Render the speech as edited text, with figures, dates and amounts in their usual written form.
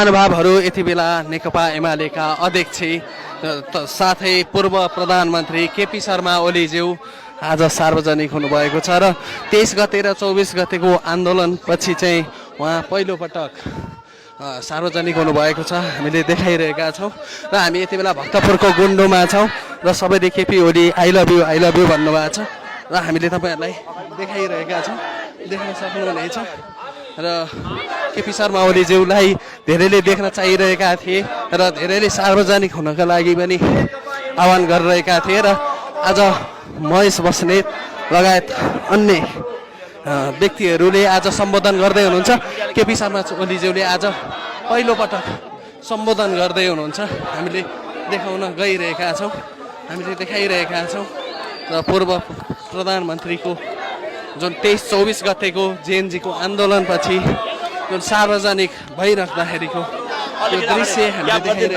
महानुभावहरू यति बेला नेकपा एमालेका अध्यक्ष साथै पूर्व प्रधानमन्त्री केपी शर्मा ओलीज्यू आज सार्वजनिक हुनुभएको छ र 23 गते र 24 गतेको आन्दोलनपछि चाहिँ उहाँ पहिलोपटक सार्वजनिक हुनुभएको छ। हामीले देखाइरहेका छौँ र हामी यति बेला भक्तपुरको गुन्डोमा छौँ र सबैले KP Oli I love you भन्नुभएको छ र हामीले तपाईँहरूलाई देखाइरहेका छौँ, देख्न सक्नुहुनेछ। र केपी शर्मा ओलीज्यूलाई धेरैले देख्न चाहिरहेका थिए र धेरैले सार्वजनिक हुनका लागि पनि आह्वान गरिरहेका थिए र आज महेश बस्नेत लगायत अन्य व्यक्तिहरूले आज सम्बोधन गर्दै हुनुहुन्छ। केपी शर्मा ओलीज्यूले आज पहिलोपटक सम्बोधन गर्दै हुनुहुन्छ। हामीले देखाउन गइरहेका छौँ, हामीले देखाइरहेका छौँ र पूर्व प्रधानमन्त्रीको जुन 23-24 गतेको जेएनजीको आन्दोलनपछि जुन सार्वजनिक भइराख्दाखेरिको त्यो दृश्य हामीले देखाइरहेका